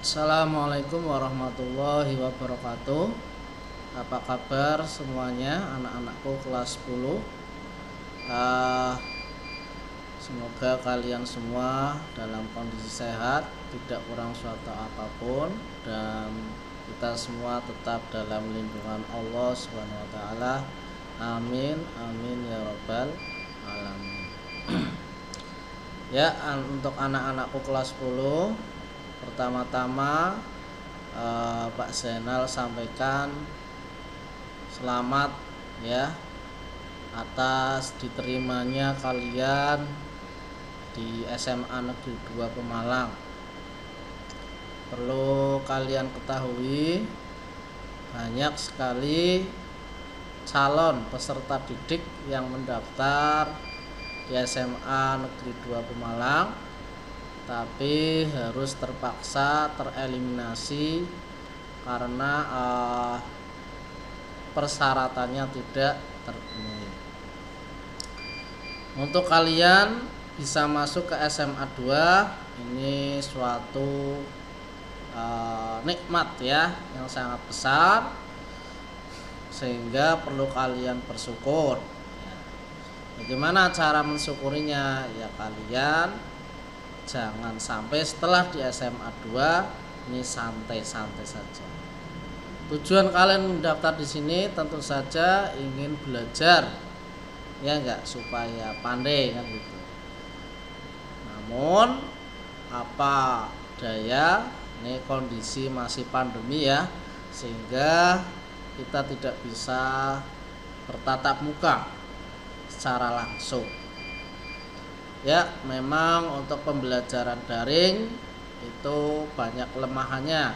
Assalamualaikum warahmatullahi wabarakatuh. Apa kabar semuanya anak-anakku kelas 10? Semoga kalian semua dalam kondisi sehat, tidak kurang suatu apapun, dan kita semua tetap dalam lindungan Allah Subhanahu wa taala. Amin amin ya rabbal alamin. Ya, untuk anak-anakku kelas 10, pertama-tama Pak Zainal sampaikan selamat ya atas diterimanya kalian di SMA Negeri 2 Pemalang. Perlu kalian ketahui, banyak sekali calon peserta didik yang mendaftar di SMA Negeri 2 Pemalang, tapi harus terpaksa tereliminasi karena persyaratannya tidak terpenuhi. Untuk kalian bisa masuk ke SMA 2, ini suatu nikmat ya yang sangat besar, sehingga perlu kalian bersyukur. Bagaimana cara mensyukurinya? Ya, kalian jangan sampai setelah di SMA 2 ini santai-santai saja. Tujuan kalian mendaftar di sini tentu saja ingin belajar, ya enggak, supaya pandai kan gitu. Namun apa daya, ini kondisi masih pandemi ya, sehingga kita tidak bisa bertatap muka secara langsung. Ya, memang untuk pembelajaran daring itu banyak kelemahannya.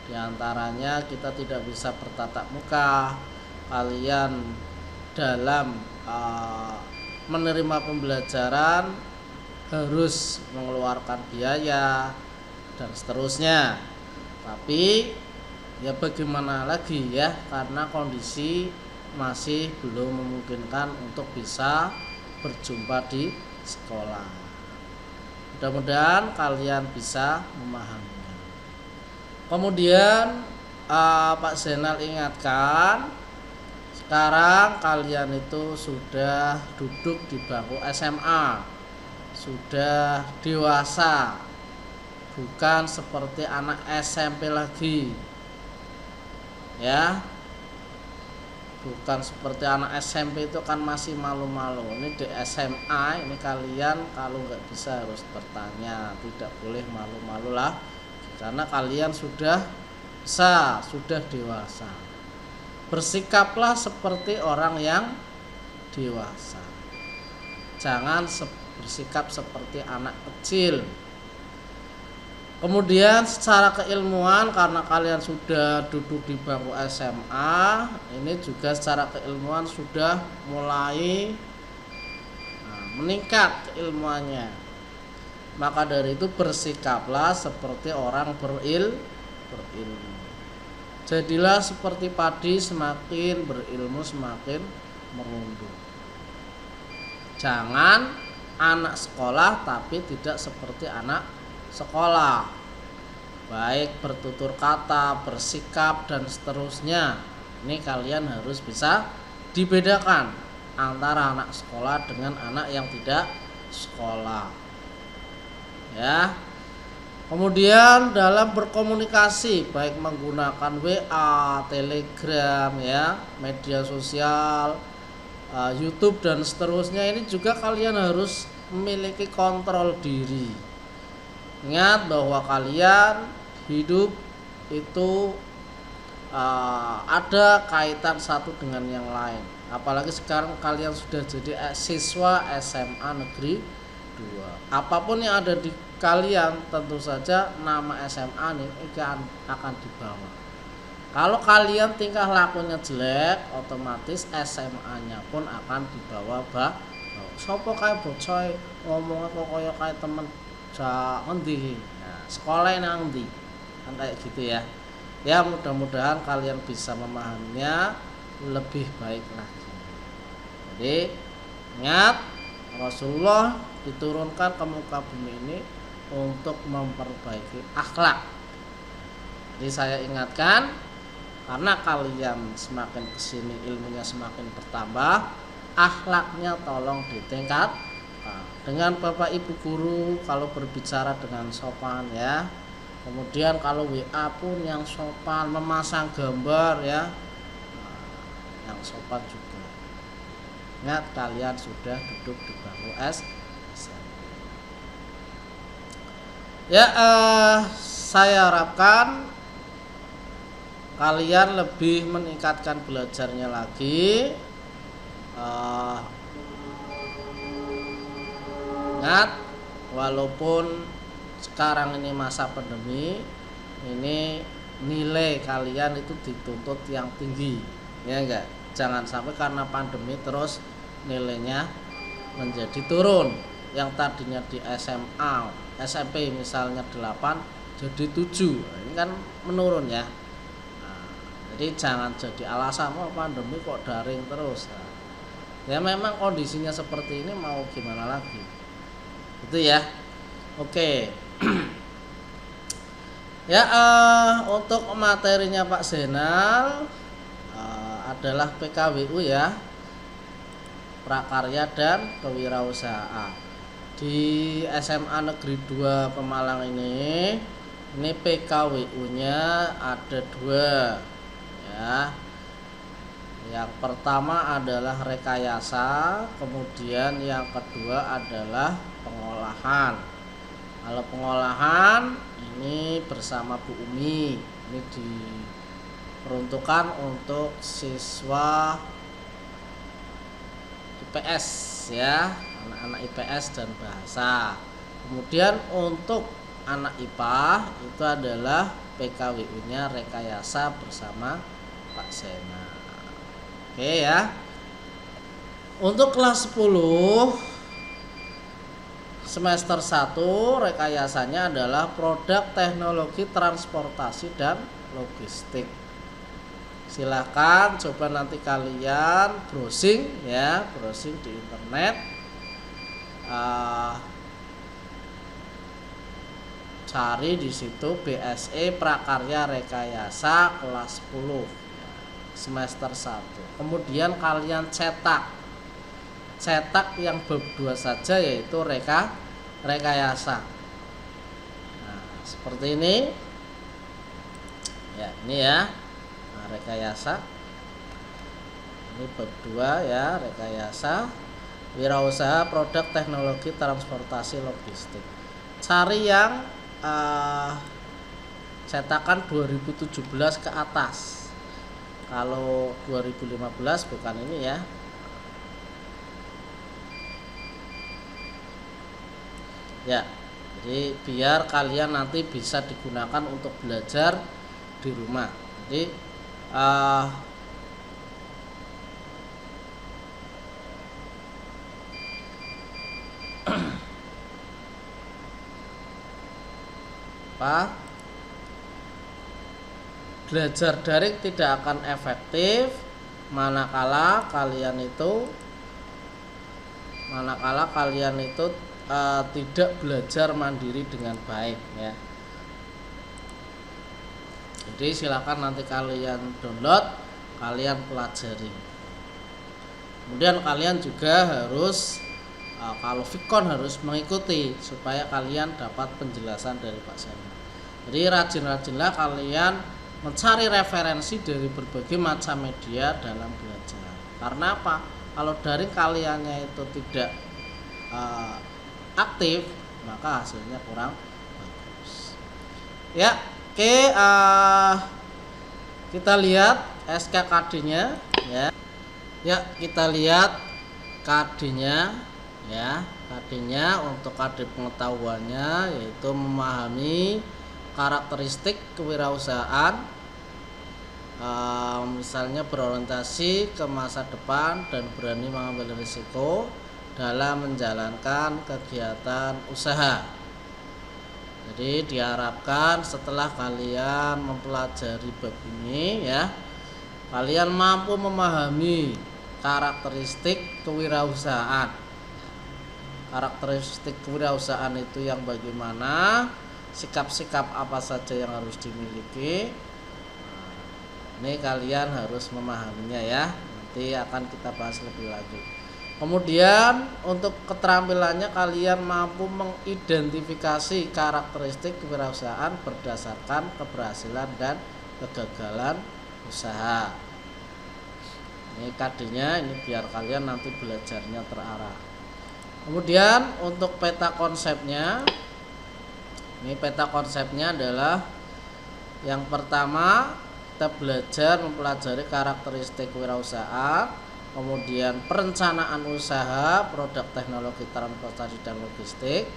Di antaranya kita tidak bisa bertatap muka. Kalian dalam menerima pembelajaran harus mengeluarkan biaya dan seterusnya. Tapi ya bagaimana lagi ya, karena kondisi masih belum memungkinkan untuk bisa berjumpa di sekolah. Mudah-mudahan kalian bisa memahaminya. Kemudian Pak Zainal ingatkan, sekarang kalian itu sudah duduk di bangku SMA, sudah dewasa, bukan seperti anak SMP lagi ya. Bukan seperti anak SMP itu kan masih malu-malu. Ini di SMA ini kalian kalau nggak bisa harus bertanya, tidak boleh malu-malu lah, karena kalian sudah besar, sudah dewasa. Bersikaplah seperti orang yang dewasa, jangan bersikap seperti anak kecil. Kemudian secara keilmuan, karena kalian sudah duduk di bangku SMA, ini juga secara keilmuan sudah mulai meningkat keilmuannya. Maka dari itu bersikaplah seperti orang berilmu. Jadilah seperti padi, semakin berilmu semakin merunduk. Jangan anak sekolah tapi tidak seperti anak sekolah, baik bertutur kata, bersikap dan seterusnya. Ini kalian harus bisa dibedakan antara anak sekolah dengan anak yang tidak sekolah ya. Kemudian dalam berkomunikasi, baik menggunakan WA, Telegram ya, media sosial, YouTube dan seterusnya, ini juga kalian harus memiliki kontrol diri. Ingat bahwa kalian hidup itu ada kaitan satu dengan yang lain. Apalagi sekarang kalian sudah jadi siswa SMA Negeri 2. Apapun yang ada di kalian, tentu saja nama SMA ini akan dibawa. Kalau kalian tingkah lakunya jelek, otomatis SMA-nya pun akan dibawa sopo kae bocah ngomongnya kok kaya kae temen ngendi, sekolah nang ndi, kan kayak gitu ya. Ya, mudah-mudahan kalian bisa memahaminya lebih baik lagi. Jadi ingat, Rasulullah diturunkan ke muka bumi ini untuk memperbaiki akhlak, Jadi saya ingatkan, karena kalian semakin kesini ilmunya semakin bertambah, akhlaknya tolong ditingkat. Dengan bapak ibu guru kalau berbicara dengan sopan ya. Kemudian kalau WA pun yang sopan, memasang gambar ya, yang sopan juga. Ingat, kalian sudah duduk di bangku SMP. Ya, saya harapkan kalian lebih meningkatkan belajarnya lagi. Ingat, walaupun sekarang ini masa pandemi, ini nilai kalian itu dituntut yang tinggi, ya enggak? Jangan sampai karena pandemi terus nilainya menjadi turun. Yang tadinya di SMA, SMP misalnya 8 jadi 7. Ini kan menurun ya. Jadi jangan jadi alasan pandemi kok daring terus. Ya memang kondisinya seperti ini, mau gimana lagi. Itu ya. Oke. Ya, untuk materinya Pak Zainal adalah PKWU ya, prakarya dan kewirausahaan. Di SMA Negeri 2 Pemalang ini PKWU-nya ada 2 ya. Yang pertama adalah rekayasa, kemudian yang kedua adalah pengolahan. Kalau pengolahan ini bersama Bu Umi, ini diperuntukkan untuk siswa IPS ya, anak-anak IPS dan bahasa. Kemudian untuk anak IPA itu adalah PKWU-nya rekayasa bersama Pak Zainal. Oke ya. Untuk kelas 10 semester 1 rekayasanya adalah produk teknologi transportasi dan logistik. Silakan coba nanti kalian browsing ya, browsing di internet, cari di situ BSE Prakarya Rekayasa kelas 10 semester 1. Kemudian kalian cetak yang bab 2 saja, yaitu rekayasa. Nah, seperti ini. Ya, ini ya. Nah, rekayasa. Ini bab 2 ya, rekayasa. Wirausaha produk teknologi transportasi logistik. Cari yang cetakan 2017 ke atas. Kalau 2015 bukan ini ya. Ya, jadi biar kalian nanti bisa digunakan untuk belajar di rumah. Jadi belajar daring tidak akan efektif manakala kalian itu tidak belajar mandiri dengan baik ya. Jadi silakan nanti kalian download, kalian pelajari. Kemudian kalian juga harus kalau Vicon harus mengikuti supaya kalian dapat penjelasan dari Pak Zainal. Jadi rajin-rajinlah kalian mencari referensi dari berbagai macam media dalam belajar. Karena apa? Kalau daring kaliannya itu tidak aktif, maka hasilnya kurang bagus. Ya, oke, kita lihat SKKD-nya ya. Ya, kita lihat KD-nya ya. KD-nya untuk KD pengetahuannya yaitu memahami karakteristik kewirausahaan, misalnya berorientasi ke masa depan dan berani mengambil risiko dalam menjalankan kegiatan usaha. Jadi diharapkan setelah kalian mempelajari bab ini ya, kalian mampu memahami karakteristik kewirausahaan. Karakteristik kewirausahaan itu yang bagaimana, sikap-sikap apa saja yang harus dimiliki. Ini kalian harus memahaminya ya. Nanti akan kita bahas lebih lanjut. Kemudian untuk keterampilannya kalian mampu mengidentifikasi karakteristik kewirausahaan berdasarkan keberhasilan dan kegagalan usaha. Ini KD-nya, ini biar kalian nanti belajarnya terarah. Kemudian untuk peta konsepnya, ini peta konsepnya adalah yang pertama kita belajar mempelajari karakteristik kewirausahaan, kemudian perencanaan usaha, produk, teknologi, transportasi dan logistik.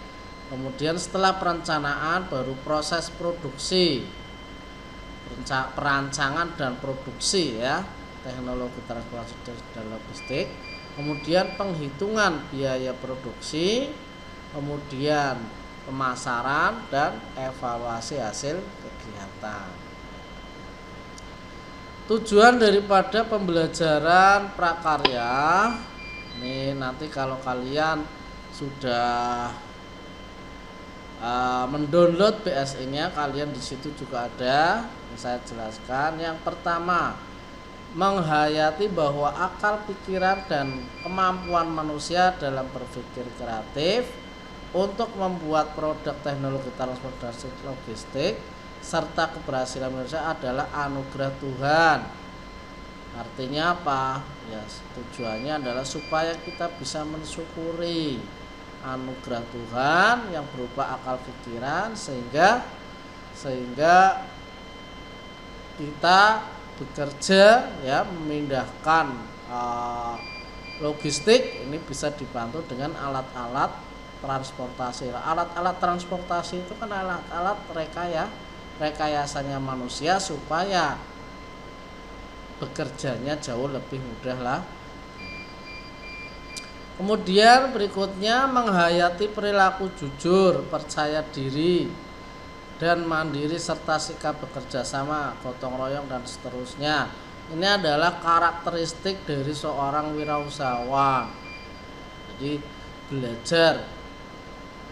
Kemudian setelah perencanaan baru proses produksi, perancangan dan produksi ya, teknologi, transportasi dan logistik. Kemudian penghitungan biaya produksi, kemudian pemasaran dan evaluasi hasil kegiatan. Tujuan daripada pembelajaran prakarya ini nanti kalau kalian sudah mendownload BSI-nya, kalian di situ juga ada. Saya jelaskan. Yang pertama, menghayati bahwa akal pikiran dan kemampuan manusia dalam berpikir kreatif untuk membuat produk, teknologi, transportasi, logistik serta keberhasilan manusia adalah anugerah Tuhan. Artinya apa? Ya, tujuannya adalah supaya kita bisa mensyukuri anugerah Tuhan yang berupa akal pikiran sehingga kita bekerja ya, memindahkan logistik ini bisa dibantu dengan alat-alat transportasi. Alat-alat transportasi itu kan alat-alat rekayasanya manusia supaya bekerjanya jauh lebih mudah lah. Kemudian berikutnya menghayati perilaku jujur, percaya diri dan mandiri serta sikap bekerja sama, gotong royong dan seterusnya. Ini adalah karakteristik dari seorang wirausahawan. Jadi belajar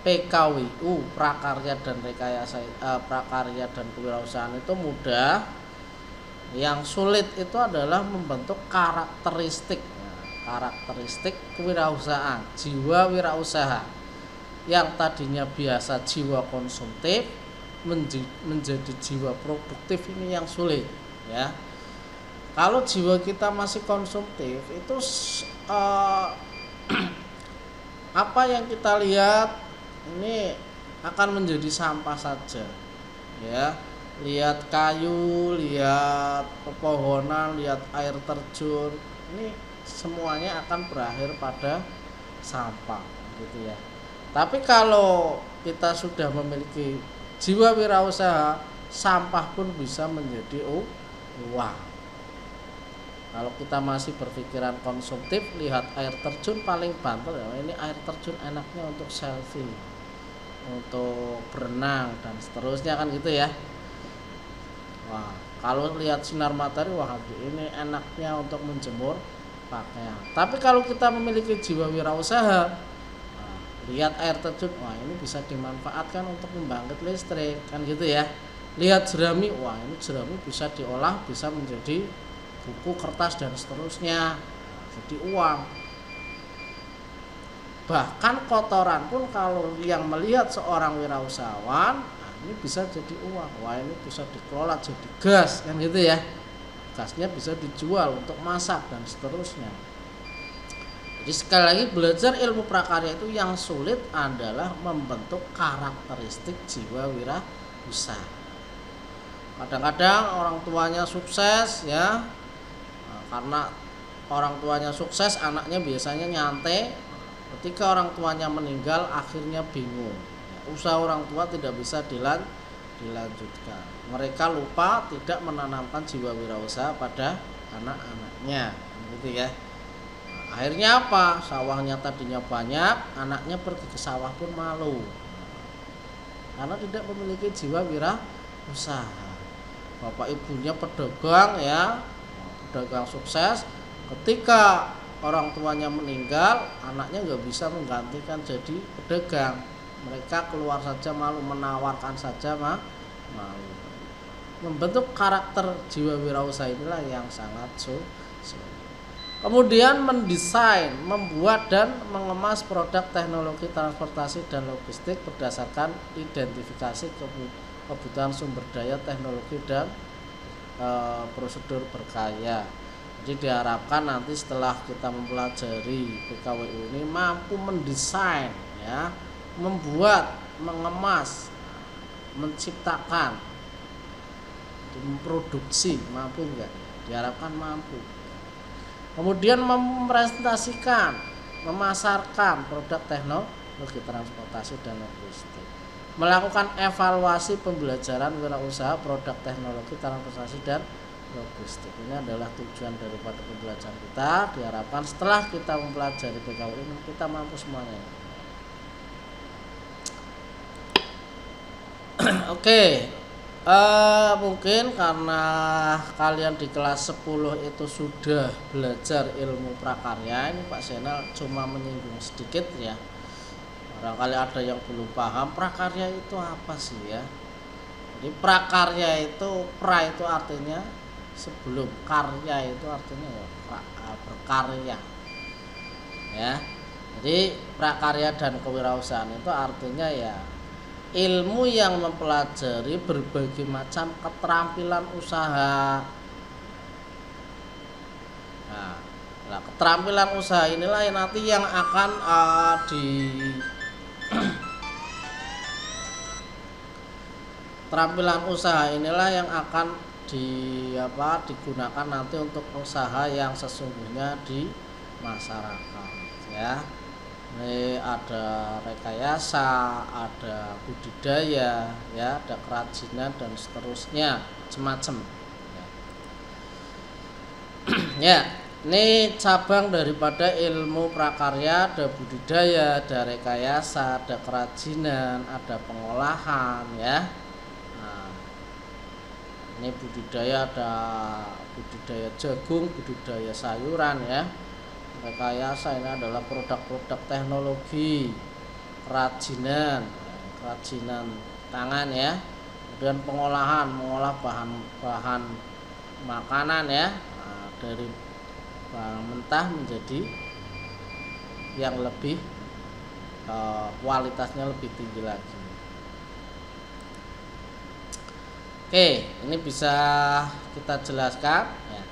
PKWU, prakarya dan rekayasa, prakarya dan kewirausahaan itu mudah. Yang sulit itu adalah membentuk karakteristik kewirausahaan, jiwa wirausaha yang tadinya biasa jiwa konsumtif menjadi jiwa produktif. Ini yang sulit ya. Kalau jiwa kita masih konsumtif itu apa yang kita lihat ini akan menjadi sampah saja ya. Lihat kayu, lihat pepohonan, lihat air terjun, ini semuanya akan berakhir pada sampah gitu ya. Tapi kalau kita sudah memiliki jiwa wirausaha, sampah pun bisa menjadi uang. Kalau kita masih berpikiran konsumtif, lihat air terjun paling banter ya, ini air terjun enaknya untuk selfie, untuk berenang dan seterusnya kan gitu ya. Wah, kalau lihat sinar matahari, wah ini enaknya untuk menjemur pakaian. Tapi kalau kita memiliki jiwa wirausaha, lihat air terjun, wah ini bisa dimanfaatkan untuk membangkit listrik kan gitu ya. Lihat jerami, wah ini jerami bisa diolah, bisa menjadi buku, kertas dan seterusnya, jadi uang. Bahkan kotoran pun kalau yang melihat seorang wirausahawan, ini bisa jadi uang. Wah ini bisa dikelola jadi gas kan gitu ya. Gasnya bisa dijual untuk masak dan seterusnya. Jadi sekali lagi belajar ilmu prakarya itu yang sulit adalah membentuk karakteristik jiwa wirausaha. Kadang-kadang orang tuanya sukses ya, karena orang tuanya sukses anaknya biasanya nyantai. Ketika orang tuanya meninggal akhirnya bingung, usaha orang tua tidak bisa dilanjutkan. Mereka lupa tidak menanamkan jiwa wirausaha pada anak-anaknya gitu ya. Akhirnya apa? Sawahnya tadinya banyak, anaknya pergi ke sawah pun malu karena tidak memiliki jiwa wirausaha. Bapak ibunya pedagang ya, pedagang sukses. Ketika orang tuanya meninggal, anaknya nggak bisa menggantikan jadi pedagang. Mereka keluar saja malu, menawarkan saja malu. Membentuk karakter jiwa wirausaha inilah yang sangat sulit. Kemudian mendesain, membuat dan mengemas produk teknologi transportasi dan logistik berdasarkan identifikasi kebutuhan sumber daya teknologi dan prosedur berkaya. Jadi diharapkan nanti setelah kita mempelajari PKWU ini mampu mendesain, ya, membuat, mengemas, menciptakan, memproduksi, mampu enggak? Diharapkan mampu. Kemudian mempresentasikan, memasarkan produk teknologi transportasi dan logistik. Melakukan evaluasi pembelajaran wirausaha produk teknologi transportasi dan logistik. Ini adalah tujuan daripada pembelajaran kita. Diharapkan setelah kita mempelajari PKWU ini kita mampu semuanya. Oke. Mungkin karena kalian di kelas 10 itu sudah belajar ilmu prakarya, ini Pak Zainal cuma menyinggung sedikit ya. Barangkali ada yang belum paham prakarya itu apa sih ya. Jadi prakarya itu, pra itu artinya sebelum, karya itu artinya ya berkarya. Ya. Jadi prakarya dan kewirausahaan itu artinya ya ilmu yang mempelajari berbagai macam keterampilan usaha. Nah, keterampilan usaha inilah yang nanti yang akan keterampilan usaha inilah yang akan digunakan nanti untuk usaha yang sesungguhnya di masyarakat, ya. Ini ada rekayasa, ada budidaya, ya, ada kerajinan dan seterusnya, macam-macam. Ya, ini cabang daripada ilmu prakarya, ada budidaya, ada rekayasa, ada kerajinan, ada pengolahan, ya. Nah, ini budidaya, ada budidaya jagung, budidaya sayuran, ya. Rekayasa ini adalah produk-produk teknologi, kerajinan tangan, ya. Kemudian pengolahan, mengolah bahan makanan, ya. Nah, dari bahan mentah menjadi yang lebih kualitasnya lebih tinggi lagi. Oke, ini bisa kita jelaskan, ya.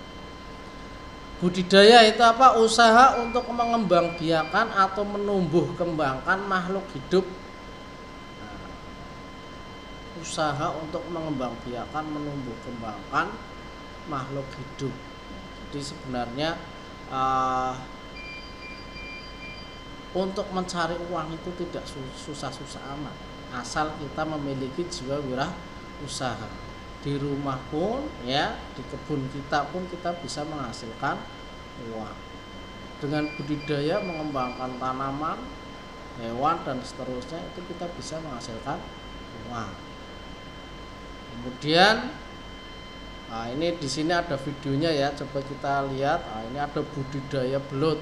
Budidaya itu apa? Usaha untuk mengembangbiakan atau menumbuh kembangkan makhluk hidup. Nah, usaha untuk mengembangbiakan, menumbuh kembangkan makhluk hidup. Jadi sebenarnya untuk mencari uang itu tidak susah-susah amat, asal kita memiliki jiwa wirausaha. Di rumah pun, ya, di kebun kita pun kita bisa menghasilkan uang. Dengan budidaya, mengembangkan tanaman, hewan dan seterusnya, itu kita bisa menghasilkan uang. Kemudian ini di sini ada videonya, ya, coba kita lihat. Ini ada budidaya belut.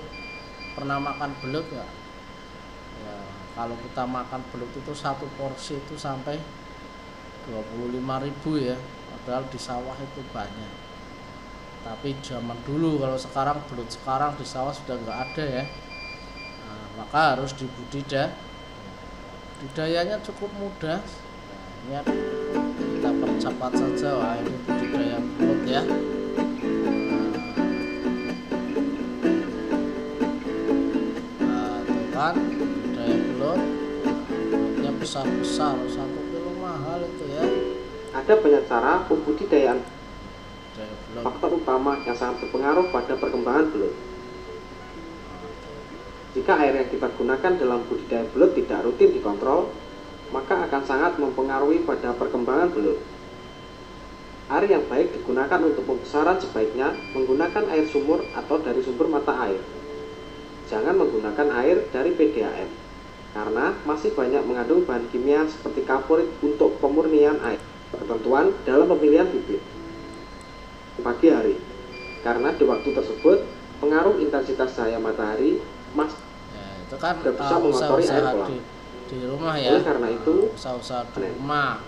Pernah makan belut nggak? Ya, kalau kita makan belut itu satu porsi itu sampai 25.000, ya, padahal di sawah itu banyak. Tapi zaman dulu, kalau sekarang belut sekarang di sawah sudah nggak ada, ya. Nah, maka harus dibudidaya. Budidayanya cukup mudah. Nah, ini kita percepat saja. Wah, ini budidaya belut, ya. Nah, itu kan budidaya belut. Belutnya besar-besar, 1 kilo mahal itu, ya. Ada banyak cara pembudidayaan. Faktor utama yang sangat berpengaruh pada perkembangan belut. Jika air yang kita gunakan dalam budidaya belut tidak rutin dikontrol, maka akan sangat mempengaruhi pada perkembangan belut. Air yang baik digunakan untuk pembesaran sebaiknya menggunakan air sumur atau dari sumber mata air. Jangan menggunakan air dari PDAM, karena masih banyak mengandung bahan kimia seperti kapur untuk pemurnian air. Ketentuan dalam pemilihan bibit. Pagi hari, karena di waktu tersebut pengaruh intensitas cahaya matahari itu kan bisa mengotori air kolam. di rumah ya. Oleh karena itu, Usaha-usaha di rumah,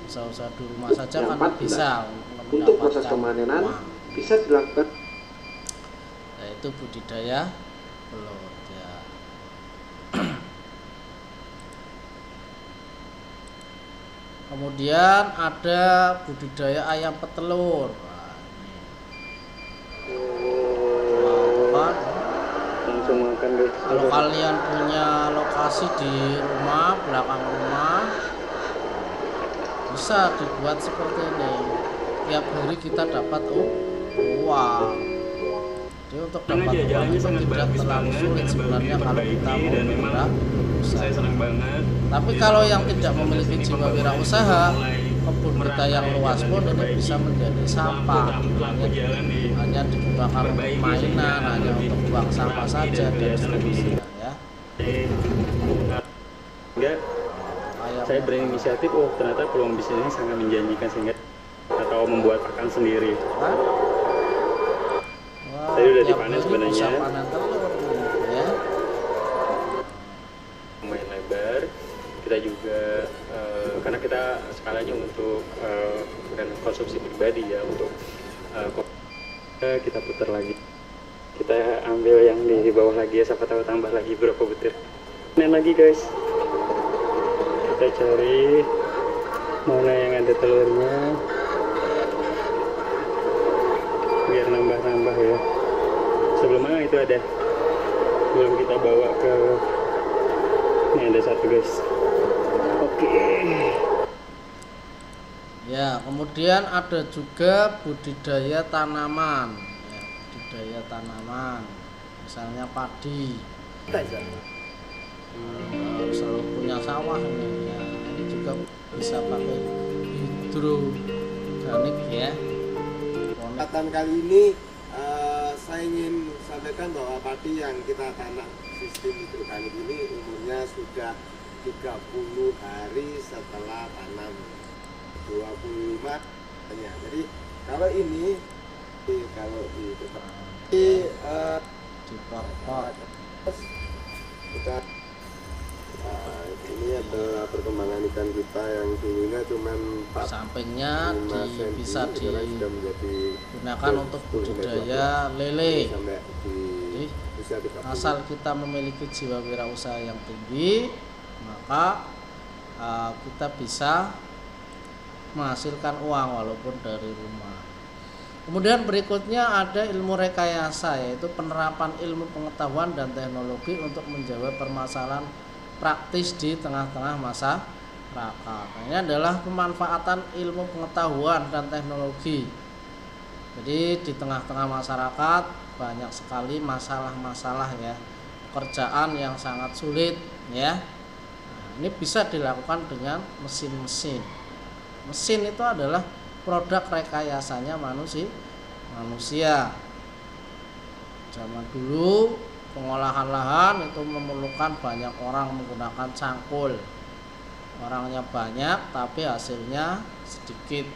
usaha-usaha di rumah saja yang kan 14, bisa untuk proses mendapatkan pemanenan uang. bisa dilakukan Yaitu budidaya belut ya. Kemudian ada budidaya ayam petelur. Nah, ini. Wah, kan? langsung makan guys. Kalau kalian punya lokasi di rumah, belakang rumah, bisa dibuat seperti ini. Tiap hari kita dapat uang. Jadi untuk dapat uang itu tidak terlalu sulit sebenarnya kalau kita mau berwirausaha. Saya senang banget. Tapi kalau yang tidak memiliki jiwa wirausaha, kebun kita yang luas pun ini bisa menjadi sampah. Hanya digunakan untuk mainan, hanya untuk buang sampah saja dan seterusnya ya. Enggak, saya berinisiatif, oh ternyata peluang bisnis ini sangat menjanjikan sehingga atau membuat pakan sendiri. Wah, Saya udah tiap dipanen hari sebenarnya. bisa panen telur ya. Lumayan lebar. Kita juga karena kita skalanya untuk bukan konsumsi pribadi ya, untuk kita putar lagi. Kita ambil yang di bawah lagi ya, siapa tahu tambah lagi berapa butir. Panen lagi guys. Kita cari mana yang ada telurnya biar nambah-nambah ya. Sebelumnya itu ada, belum kita bawa ke, ini ada satu guys. Oke. Ya, kemudian ada juga budidaya tanaman. Ya, budidaya tanaman, misalnya padi. Selalu punya sawah ini. Ya, ini juga bisa pakai hidroponik ya. Kesempatan kali ini saya ingin sampaikan bahwa padi yang kita tanam sistem hidroponik ini umurnya sudah 30 hari setelah tanam, 25 ya. Jadi kalau ini kalau di pot kita ini adalah perkembangan ikan kita yang dulunya cuma 4 sampingnya bisa sudah menjadi digunakan untuk budidaya lele. sampai di Jadi, usia 30. asal kita memiliki jiwa wirausaha yang tinggi, maka kita bisa menghasilkan uang walaupun dari rumah. Kemudian berikutnya ada ilmu rekayasa, yaitu penerapan ilmu pengetahuan dan teknologi untuk menjawab permasalahan praktis di tengah-tengah masyarakat. Ini adalah pemanfaatan ilmu pengetahuan dan teknologi. Jadi di tengah-tengah masyarakat banyak sekali masalah-masalah ya, pekerjaan yang sangat sulit ya. Nah, ini bisa dilakukan dengan mesin-mesin. Mesin itu adalah produk rekayasanya manusia. Zaman dulu pengolahan lahan itu memerlukan banyak orang menggunakan cangkul. Orangnya banyak tapi hasilnya sedikit.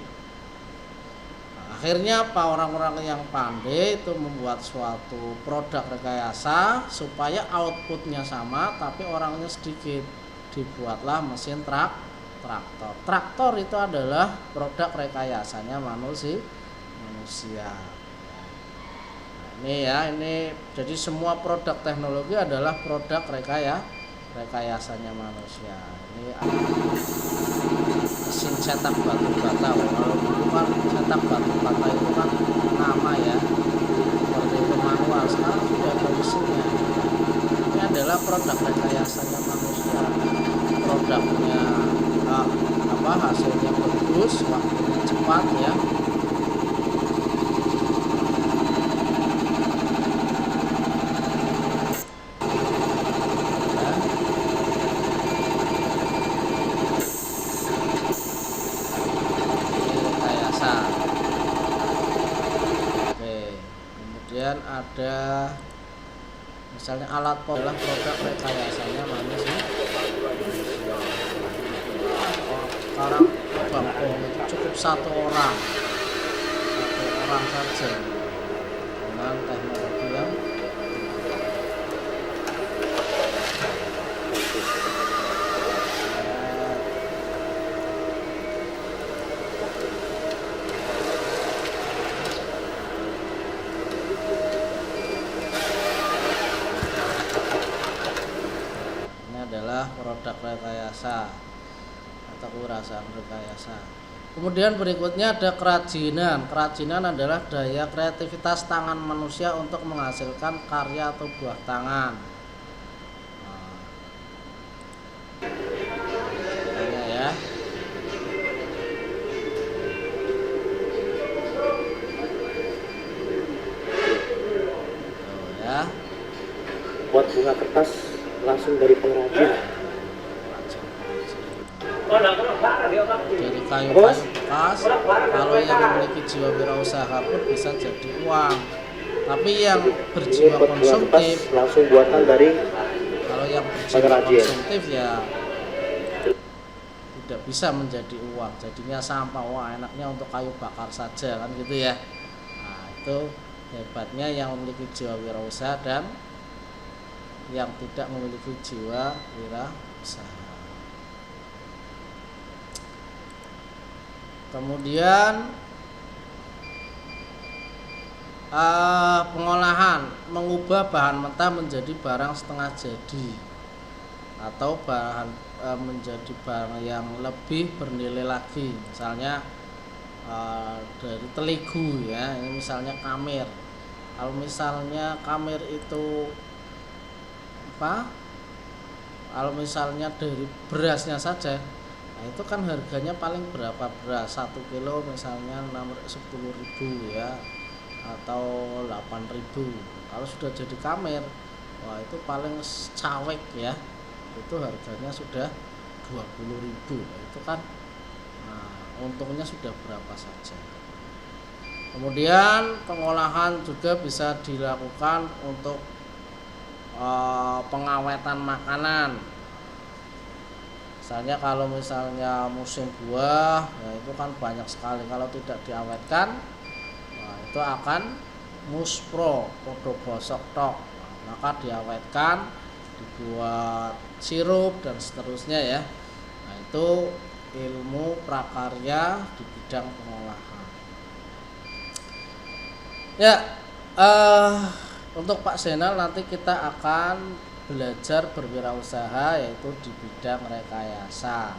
Nah, akhirnya apa, orang-orang yang pandai itu membuat suatu produk rekayasa supaya outputnya sama tapi orangnya sedikit. Dibuatlah mesin traktor. Traktor itu adalah produk rekayasanya manusia. Ini ya, ini jadi semua produk teknologi adalah produk rekayasanya manusia. Ini mesin cetak batu bata. Kalau dulu kan cetak batu bata itu kan lama ya, seperti itu manual. Sekarang sudah ada mesinnya. Ini adalah produk rekayasanya manusia. Produknya hasilnya bagus, waktunya cepat ya. Kemudian ada misalnya alat adalah produk rekayasanya manusia. Sekarang bangkong itu cukup satu orang saja dengan teknologi yang kewirausahaan rekayasa. Kemudian berikutnya ada kerajinan. Kerajinan adalah daya kreativitas tangan manusia untuk menghasilkan karya atau buah tangan. Ya. Ya. Buat bunga kertas langsung dari pengrajin. Dari kayu-kayu bekas, kalau yang memiliki jiwa wirausaha pun bisa jadi uang. Tapi yang berjiwa konsumtif, langsung buatan dari kalau yang berjiwa konsumtif ya tidak bisa menjadi uang, jadinya sampah. Wah, enaknya untuk kayu bakar saja kan gitu ya. Nah, itu hebatnya yang memiliki jiwa wirausaha dan yang tidak memiliki jiwa wirausaha. Kemudian pengolahan, mengubah bahan mentah menjadi barang setengah jadi atau menjadi barang yang lebih bernilai lagi. Misalnya dari teligu ya, ini misalnya kamir. Kalau misalnya kamir itu apa? Kalau misalnya dari berasnya saja, nah itu kan harganya paling berapa beras 1 kilo misalnya 10.000 ya atau 8.000. Kalau sudah jadi kamir, wah itu paling cawek ya, itu harganya sudah 20.000. Itu kan untungnya sudah berapa saja. Kemudian pengolahan juga bisa dilakukan untuk pengawetan makanan. Misalnya kalau misalnya musim buah ya itu kan banyak sekali, kalau tidak diawetkan itu akan muspro, podo bosok tok. Maka diawetkan, dibuat sirup dan seterusnya ya. Nah, itu ilmu prakarya di bidang pengolahan. Ya, untuk Pak Zainal nanti kita akan belajar berwirausaha yaitu di bidang rekayasa,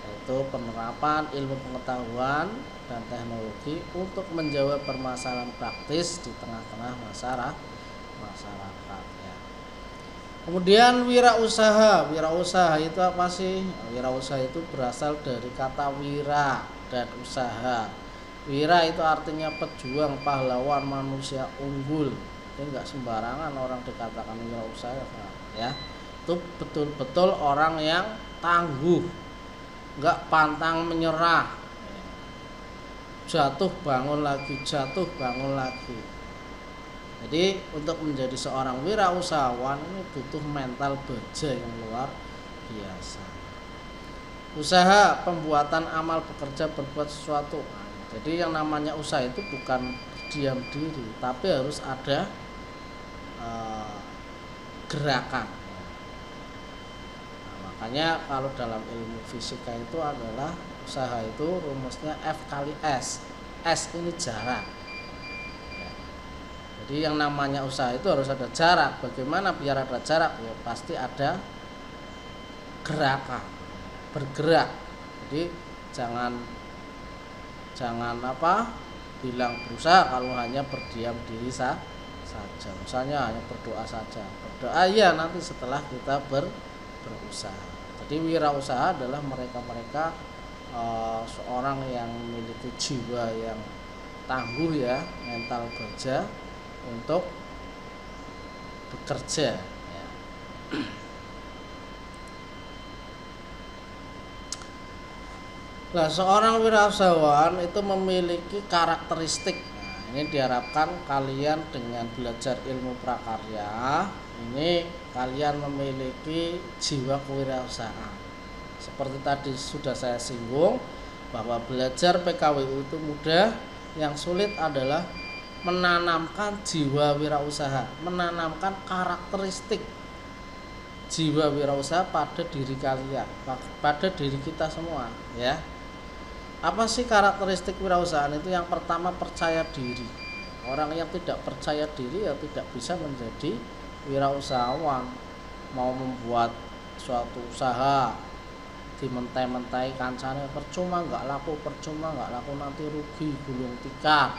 yaitu penerapan ilmu pengetahuan dan teknologi untuk menjawab permasalahan praktis di tengah-tengah masyarakat ya. Kemudian wirausaha. Wirausaha itu apa sih? Wirausaha itu berasal dari kata wira dan usaha. Wira itu artinya pejuang, pahlawan, manusia unggul. Ini enggak sembarangan orang dikatakan wirausaha ya. Itu betul-betul orang yang tangguh, enggak pantang menyerah. Jatuh bangun lagi, jatuh bangun lagi. Jadi untuk menjadi seorang wirausahawan ini butuh mental baja yang luar biasa. Usaha, pembuatan amal, bekerja, berbuat sesuatu. Jadi yang namanya usaha itu bukan diam diri, tapi harus ada gerakan. Nah, makanya kalau dalam ilmu fisika itu adalah usaha itu rumusnya F kali S. S ini jarak. Ya. Jadi yang namanya usaha itu harus ada jarak. Bagaimana biar ada jarak? Ya pasti ada gerakan, bergerak. Jadi jangan bilang berusaha kalau hanya berdiam diri saja. Misalnya hanya berdoa saja. Berdoa ya nanti setelah kita berusaha. Jadi wirausaha adalah mereka-mereka seorang yang memiliki jiwa yang tangguh ya, mental baja untuk bekerja ya. Nah, seorang wirausahawan itu memiliki karakteristik. Nah, ini diharapkan kalian dengan belajar ilmu prakarya ini kalian memiliki jiwa kewirausahaan. Seperti tadi sudah saya singgung bahwa belajar PKWU itu mudah, yang sulit adalah menanamkan jiwa wirausaha, menanamkan karakteristik jiwa wirausaha pada diri kalian, pada diri kita semua ya. Apa sih karakteristik wirausahaan itu? Yang pertama, percaya diri. Orang yang tidak percaya diri ya tidak bisa menjadi wirausahawan. Mau membuat suatu usaha dimentai-mentai kancane percuma nggak laku nanti rugi gulung tikar,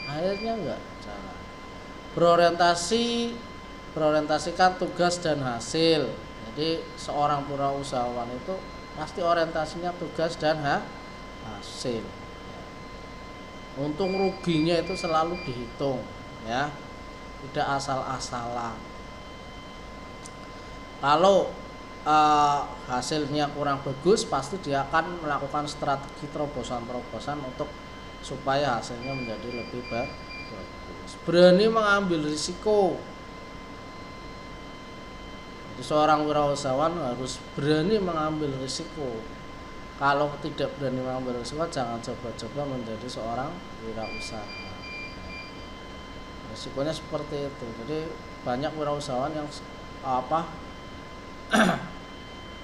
akhirnya nggak jalan. Berorientasikan tugas dan hasil. Jadi seorang wirausahawan itu pasti orientasinya tugas dan hasil. Untung ruginya itu selalu dihitung, ya, tidak asal-asalan. Kalau hasilnya kurang bagus, pasti dia akan melakukan strategi terobosan-terobosan untuk supaya hasilnya menjadi lebih bagus. Berani mengambil risiko. Jadi seorang wirausahawan harus berani mengambil risiko. Kalau tidak berani mengambil risiko, jangan coba-coba menjadi seorang wirausaha. Risikonya seperti itu. Jadi banyak wirausahawan yang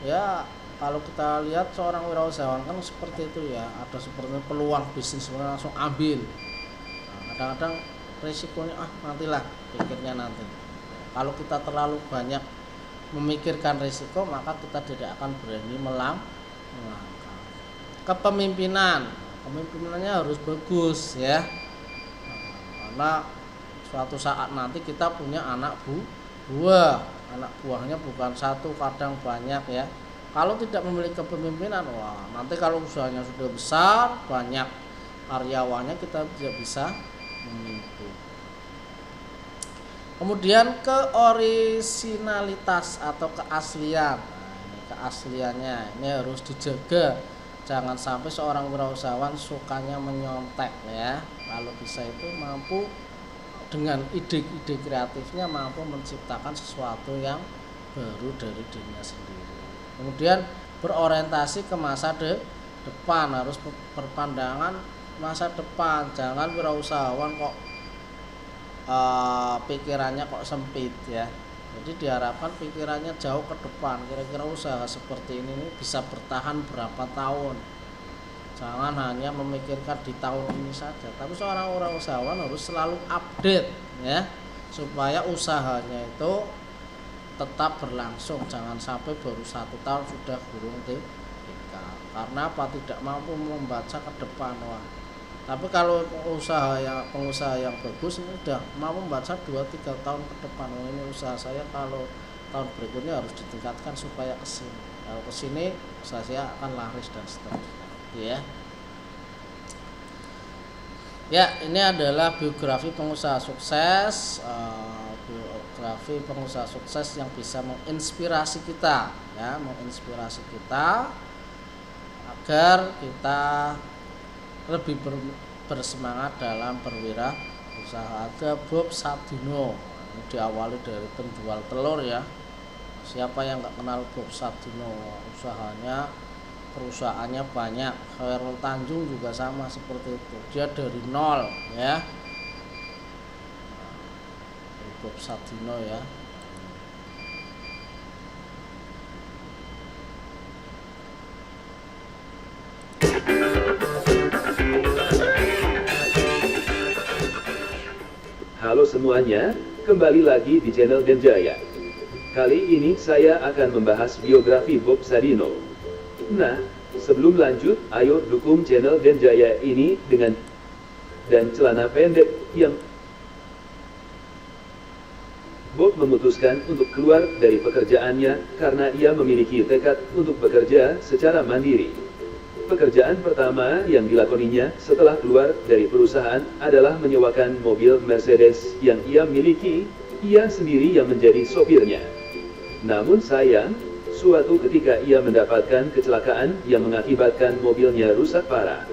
ya kalau kita lihat seorang wirausahawan kan seperti itu ya, ada seperti peluang bisnis langsung ambil. Nah, kadang-kadang risikonya nantilah, pikirnya nanti. Kalau kita terlalu banyak memikirkan risiko, maka kita tidak akan berani melangkah. Kepemimpinannya harus bagus ya, karena suatu saat nanti kita punya anak buahnya bukan satu, kadang banyak ya. Kalau tidak memiliki kepemimpinan, nanti kalau usahanya sudah besar, banyak karyawannya, kita tidak bisa memimpin. Kemudian keorisinalitas atau keaslian. Ini keasliannya ini harus dijaga. Jangan sampai seorang wirausahawan sukanya menyontek ya. Kalau bisa itu mampu dengan ide-ide kreatifnya mampu menciptakan sesuatu yang baru dari dirinya sendiri. Kemudian berorientasi ke masa depan, harus berpandangan masa depan. Jangan wirausahawan kok pikirannya kok sempit ya. Jadi diharapkan pikirannya jauh ke depan. Kira-kira usaha seperti ini bisa bertahan berapa tahun. Jangan hanya memikirkan di tahun ini saja. Tapi seorang wirausahawan harus selalu update ya, supaya usahanya itu tetap berlangsung. Jangan sampai baru 1 tahun sudah gulung tikar. Karena apa? Tidak mampu membaca ke depan. Tapi kalau pengusaha yang bagus ini sudah mau membaca 2-3 tahun ke depan. Ini usaha saya kalau tahun berikutnya harus ditingkatkan supaya kesini. Kalau kesini usaha saya akan laris dan seterusnya. Ya. Ya, ini adalah biografi pengusaha sukses. Biografi pengusaha sukses yang bisa menginspirasi kita, ya, menginspirasi kita agar kita lebih bersemangat dalam berwirausaha. Ada Bob Sadino, ini diawali dari penjual telur ya. Siapa yang nggak kenal Bob Sadino? Perusahaannya banyak. Khairul Tanjung juga sama seperti itu. Dia dari nol ya. Bob Sadino ya. Halo semuanya, kembali lagi di channel Denjaya. Kali ini saya akan membahas biografi Bob Sadino. Nah, sebelum lanjut, ayo dukung channel Denjaya ini dengan dan celana pendek yang Bob memutuskan untuk keluar dari pekerjaannya karena ia memiliki tekad untuk bekerja secara mandiri. Pekerjaan pertama yang dilakoninya setelah keluar dari perusahaan adalah menyewakan mobil Mercedes yang ia miliki, ia sendiri yang menjadi sopirnya. Namun sayang, suatu ketika ia mendapatkan kecelakaan yang mengakibatkan mobilnya rusak parah.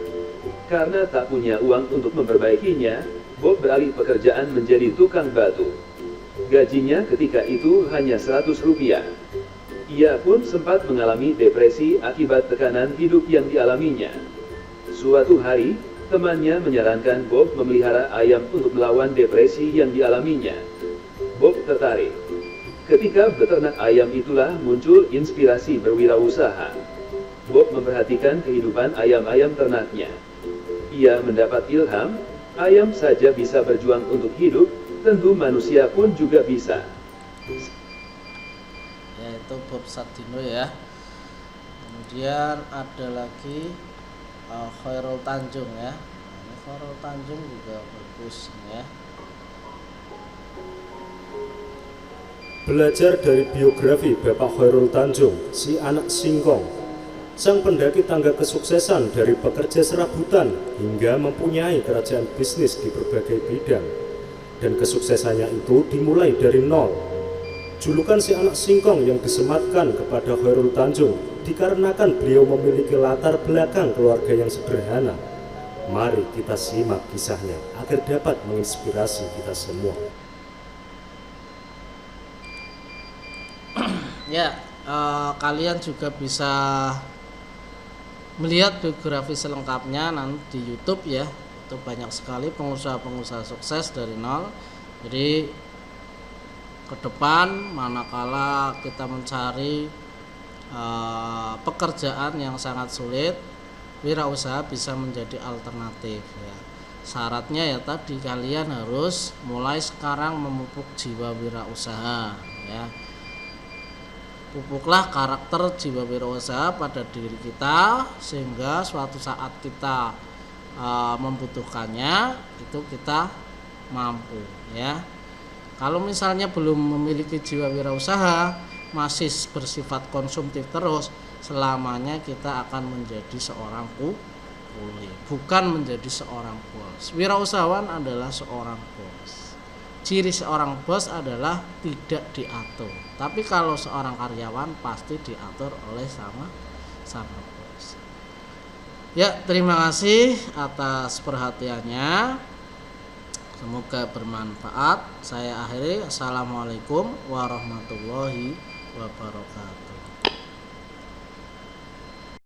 Karena tak punya uang untuk memperbaikinya, Bob beralih pekerjaan menjadi tukang batu. Gajinya ketika itu hanya Rp100. Ia pun sempat mengalami depresi akibat tekanan hidup yang dialaminya. Suatu hari, temannya menyarankan Bob memelihara ayam untuk melawan depresi yang dialaminya. Bob tertarik. Ketika beternak ayam itulah muncul inspirasi berwirausaha. Bob memperhatikan kehidupan ayam-ayam ternaknya. Ia mendapat ilham, ayam saja bisa berjuang untuk hidup, tentu manusia pun juga bisa. Yaitu Bob Sadino ya. Kemudian ada lagi Khairul Tanjung ya. Ini Khairul Tanjung juga bagus ya. Belajar dari biografi Bapak Khairul Tanjung, si anak singkong, sang pendaki tangga kesuksesan dari pekerja serabutan hingga mempunyai kerajaan bisnis di berbagai bidang. Dan kesuksesannya itu dimulai dari nol. Julukan si anak singkong yang disematkan kepada Khairul Tanjung dikarenakan beliau memiliki latar belakang keluarga yang sederhana. Mari kita simak kisahnya agar dapat menginspirasi kita semua. Ya, kalian juga bisa melihat biografi selengkapnya nanti di YouTube ya. Itu banyak sekali pengusaha-pengusaha sukses dari nol. Jadi ke depan manakala kita mencari pekerjaan yang sangat sulit, wirausaha bisa menjadi alternatif ya. Syaratnya ya tadi kalian harus mulai sekarang memupuk jiwa wirausaha ya. Pupuklah karakter jiwa wirausaha pada diri kita sehingga suatu saat kita membutuhkannya itu kita mampu ya. Kalau misalnya belum memiliki jiwa wirausaha, masih bersifat konsumtif terus, selamanya kita akan menjadi seorang kuli, bukan menjadi seorang bos. Wirausahawan adalah seorang bos. Ciri seorang bos adalah tidak diatur. Tapi kalau seorang karyawan pasti diatur oleh sama bos. Ya, terima kasih atas perhatiannya. Semoga bermanfaat. Saya akhiri. Assalamualaikum warahmatullahi wabarakatuh.